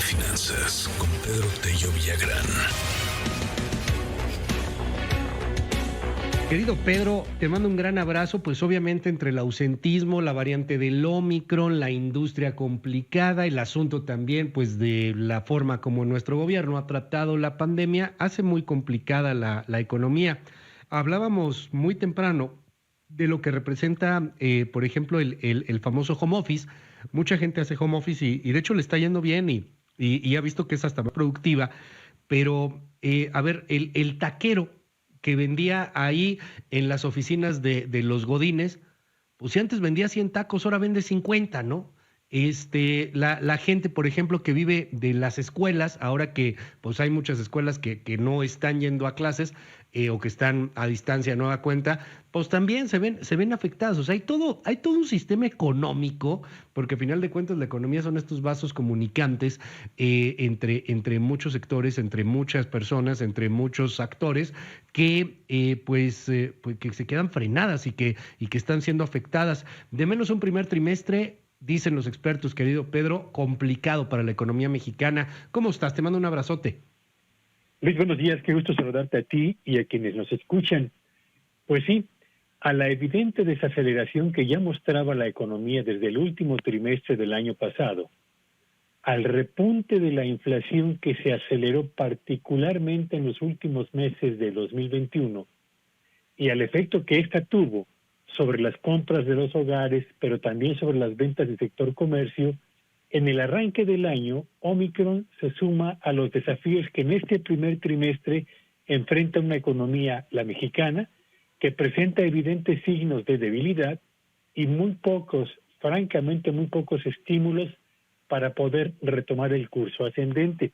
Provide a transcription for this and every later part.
Finanzas con Pedro Tello Villagrán. Querido Pedro, te mando un gran abrazo, pues obviamente entre el ausentismo, la variante del Ómicron, la industria complicada, el asunto también pues de la forma como nuestro gobierno ha tratado la pandemia, hace muy complicada la economía. Hablábamos muy temprano de lo que representa, por ejemplo, el famoso home office. Mucha gente hace home office y de hecho le está yendo bien y ha visto que es hasta más productiva, pero a ver, el taquero que vendía ahí en las oficinas de los Godines, pues si antes vendía 100 tacos, ahora vende 50, ¿no? La gente, por ejemplo, que vive de las escuelas, ahora que pues hay muchas escuelas que no están yendo a clases o que están a distancia, no da cuenta, pues también se ven afectados. O sea, hay todo un sistema económico, porque al final de cuentas la economía son estos vasos comunicantes entre muchos sectores, entre muchas personas, entre muchos actores, pues que se quedan frenadas y que están siendo afectadas. De menos un primer trimestre, dicen los expertos, querido Pedro, complicado para la economía mexicana. ¿Cómo estás? Te mando un abrazote. Luis, buenos días, qué gusto saludarte a ti y a quienes nos escuchan. Pues sí, a la evidente desaceleración que ya mostraba la economía desde el último trimestre del año pasado, al repunte de la inflación que se aceleró particularmente en los últimos meses de 2021 y al efecto que ésta tuvo sobre las compras de los hogares, pero también sobre las ventas del sector comercio, en el arranque del año, Omicron se suma a los desafíos que en este primer trimestre enfrenta una economía, la mexicana, que presenta evidentes signos de debilidad y muy pocos, francamente muy pocos estímulos para poder retomar el curso ascendente.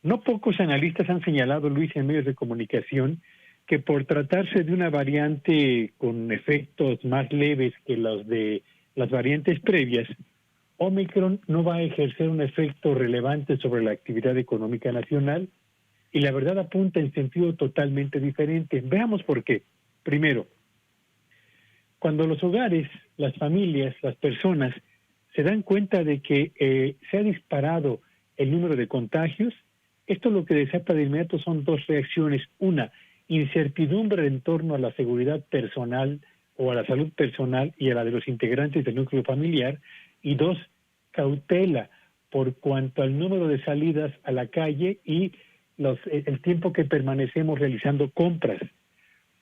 No pocos analistas han señalado, Luis, en medios de comunicación, que por tratarse de una variante con efectos más leves que los de las variantes previas, Omicron no va a ejercer un efecto relevante sobre la actividad económica nacional y la verdad apunta en sentido totalmente diferente. Veamos por qué. Primero, cuando los hogares, las familias, las personas se dan cuenta de que se ha disparado el número de contagios, esto lo que desata de inmediato son dos reacciones. Una, incertidumbre en torno a la seguridad personal o a la salud personal y a la de los integrantes del núcleo familiar. Y dos, cautela por cuanto al número de salidas a la calle y el tiempo que permanecemos realizando compras.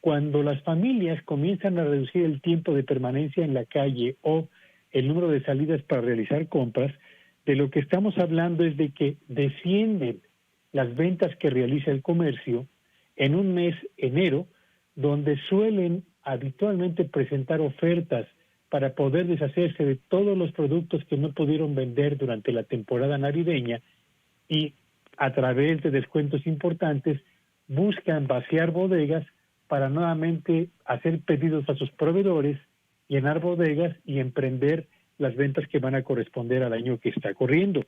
Cuando las familias comienzan a reducir el tiempo de permanencia en la calle o el número de salidas para realizar compras, de lo que estamos hablando es de que descienden las ventas que realiza el comercio en un mes, enero, donde suelen habitualmente presentar ofertas para poder deshacerse de todos los productos que no pudieron vender durante la temporada navideña y a través de descuentos importantes buscan vaciar bodegas para nuevamente hacer pedidos a sus proveedores, llenar bodegas y emprender las ventas que van a corresponder al año que está corriendo.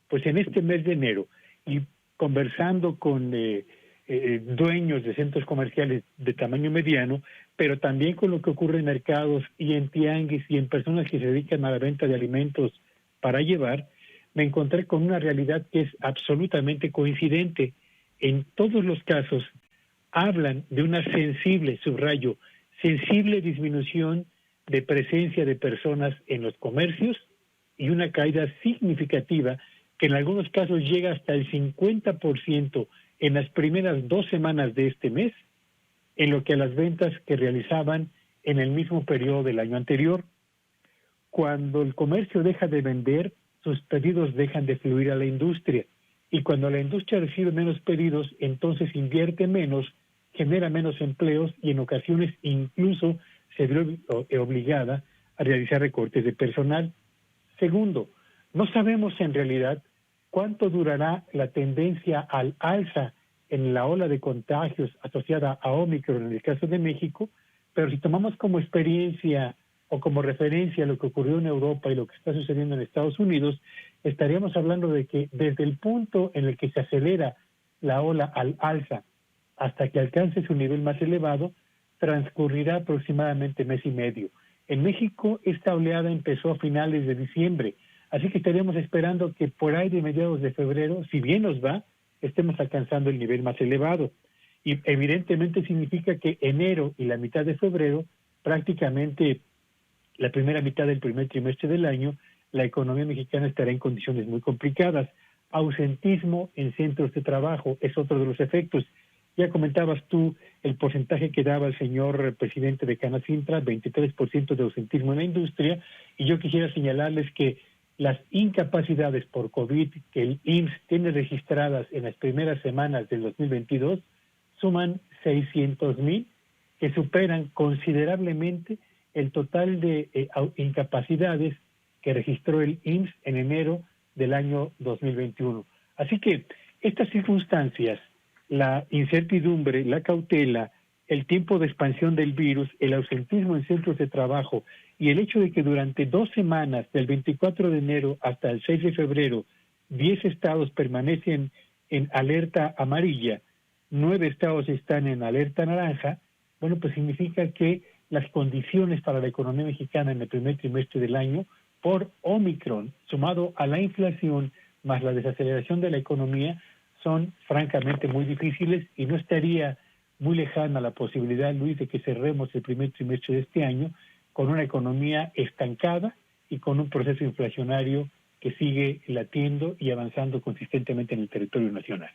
Pues en este mes de enero, y conversando con dueños de centros comerciales de tamaño mediano, pero también con lo que ocurre en mercados y en tianguis y en personas que se dedican a la venta de alimentos para llevar, me encontré con una realidad que es absolutamente coincidente. En todos los casos hablan de una sensible, subrayo, sensible disminución de presencia de personas en los comercios y una caída significativa que en algunos casos llega hasta el 50% en las primeras 2 semanas de este mes, en lo que a las ventas que realizaban en el mismo periodo del año anterior. Cuando el comercio deja de vender, sus pedidos dejan de fluir a la industria. Y cuando la industria recibe menos pedidos, entonces invierte menos, genera menos empleos y en ocasiones incluso se ve obligada a realizar recortes de personal. Segundo, no sabemos en realidad cuánto durará la tendencia al alza en la ola de contagios asociada a Omicron en el caso de México, pero si tomamos como experiencia o como referencia lo que ocurrió en Europa y lo que está sucediendo en Estados Unidos, estaríamos hablando de que desde el punto en el que se acelera la ola al alza hasta que alcance su nivel más elevado, transcurrirá aproximadamente mes y medio. En México, esta oleada empezó a finales de diciembre. Así que estaríamos esperando que por ahí de mediados de febrero, si bien nos va, estemos alcanzando el nivel más elevado. Y evidentemente significa que enero y la mitad de febrero, prácticamente la primera mitad del primer trimestre del año, la economía mexicana estará en condiciones muy complicadas. Ausentismo en centros de trabajo es otro de los efectos. Ya comentabas tú el porcentaje que daba el señor presidente de Canacintra, 23% de ausentismo en la industria, y yo quisiera señalarles que las incapacidades por COVID que el IMSS tiene registradas en las primeras semanas del 2022 suman 600,000, que superan considerablemente el total de incapacidades que registró el IMSS en enero del año 2021. Así que estas circunstancias, la incertidumbre, la cautela, el tiempo de expansión del virus, el ausentismo en centros de trabajo y el hecho de que durante 2 semanas, del 24 de enero hasta el 6 de febrero, 10 estados permanecen en alerta amarilla, 9 estados están en alerta naranja, bueno, pues significa que las condiciones para la economía mexicana en el primer trimestre del año, por Omicron, sumado a la inflación más la desaceleración de la economía, son francamente muy difíciles y no estaría muy lejana la posibilidad, Luis, de que cerremos el primer trimestre de este año con una economía estancada y con un proceso inflacionario que sigue latiendo y avanzando consistentemente en el territorio nacional.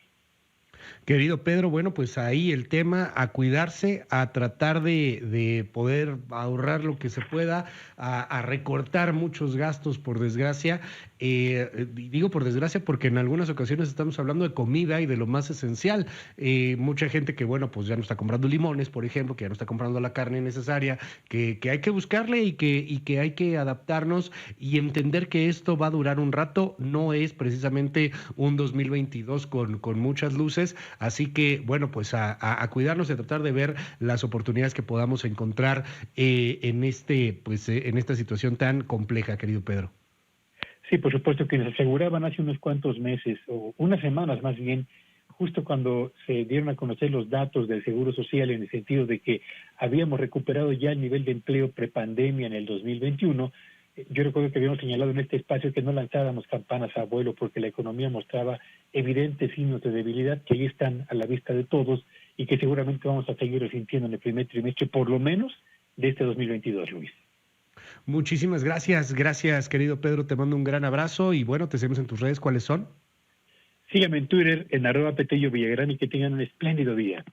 Querido Pedro, bueno, pues ahí el tema, a cuidarse, a tratar de poder ahorrar lo que se pueda, a recortar muchos gastos, por desgracia. Digo por desgracia porque en algunas ocasiones estamos hablando de comida y de lo más esencial. Mucha gente que, bueno, pues ya no está comprando limones, por ejemplo, que ya no está comprando la carne necesaria, que hay que buscarle y que hay que adaptarnos y entender que esto va a durar un rato, no es precisamente un 2022 con muchas luces. Así que, bueno, pues a cuidarnos y a tratar de ver las oportunidades que podamos encontrar en esta situación tan compleja, querido Pedro. Sí, por supuesto, que nos aseguraban hace unos cuantos meses, o unas semanas más bien, justo cuando se dieron a conocer los datos del Seguro Social en el sentido de que habíamos recuperado ya el nivel de empleo prepandemia en el 2021, yo recuerdo que habíamos señalado en este espacio que no lanzáramos campanas a vuelo porque la economía mostraba evidentes signos de debilidad que ahí están a la vista de todos y que seguramente vamos a seguir resintiendo en el primer trimestre, por lo menos, de este 2022, Luis. Muchísimas gracias querido Pedro, te mando un gran abrazo y bueno, te seguimos en tus redes, ¿cuáles son? Síganme en Twitter en @Petello Villagrán y que tengan un espléndido día.